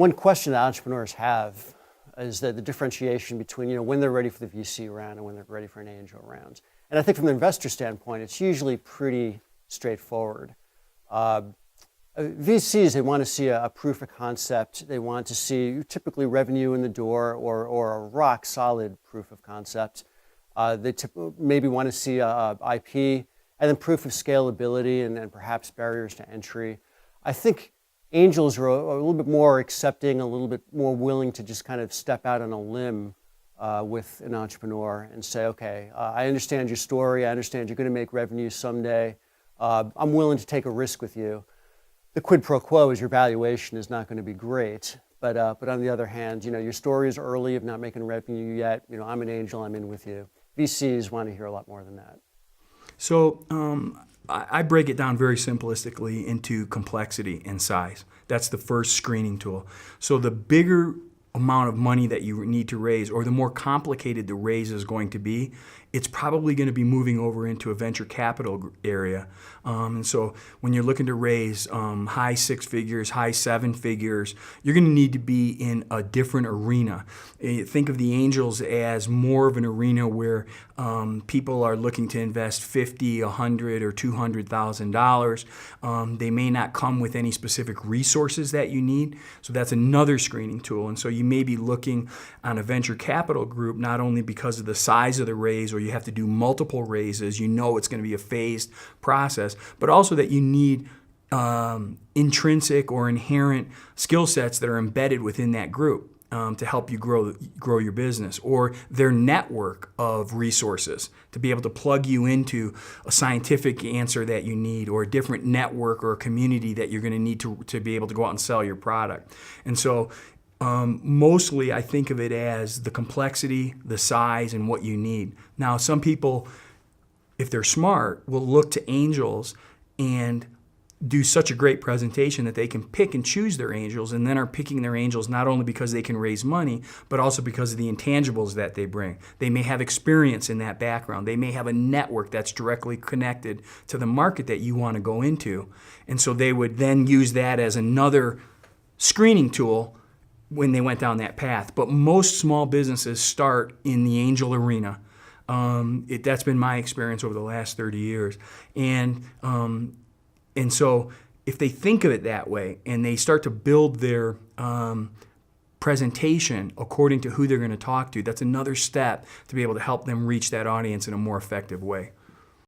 one question that entrepreneurs have is that the differentiation between when they're ready for the VC round and when they're ready for an angel round. And I think from the investor standpoint, it's usually pretty straightforward. VCs, they want to see a proof of concept. They want to see typically revenue in the door or a rock solid proof of concept. They maybe want to see IP and then proof of scalability and perhaps barriers to entry. I think angels are a little bit more accepting, a little bit more willing to just kind of step out on a limb with an entrepreneur and say, okay, I understand your story. I understand you're going to make revenue someday. I'm willing to take a risk with you. The quid pro quo is your valuation is not going to be great. But on the other hand, your story is early of not making revenue yet. I'm an angel, I'm in with you. VCs want to hear a lot more than that. So I break it down very simplistically into complexity and size. That's the first screening tool. So the bigger amount of money that you need to raise, or the more complicated the raise is going to be, it's probably going to be moving over into a venture capital area. And so when you're looking to raise high 6 figures, high 7 figures, you're going to need to be in a different arena. Think of the angels as more of an arena where people are looking to invest $50, $100, or $200,000. They may not come with any specific resources that you need. So that's another screening tool. And so you may be looking on a venture capital group not only because of the size of the raise, or you have to do multiple raises, it's going to be a phased process, but also that you need intrinsic or inherent skill sets that are embedded within that group to help you grow your business, or their network of resources to be able to plug you into a scientific answer that you need, or a different network or a community that you're going to need to be able to go out and sell your product. And so mostly I think of it as the complexity, the size, and what you need. Now, some people, if they're smart, will look to angels and do such a great presentation that they can pick and choose their angels, and then are picking their angels not only because they can raise money, but also because of the intangibles that they bring. They may have experience in that background. They may have a network that's directly connected to the market that you want to go into. And so they would then use that as another screening tool when they went down that path. But most small businesses start in the angel arena. That's been my experience over the last 30 years. And so if they think of it that way and they start to build their presentation according to who they're going to talk to, that's another step to be able to help them reach that audience in a more effective way.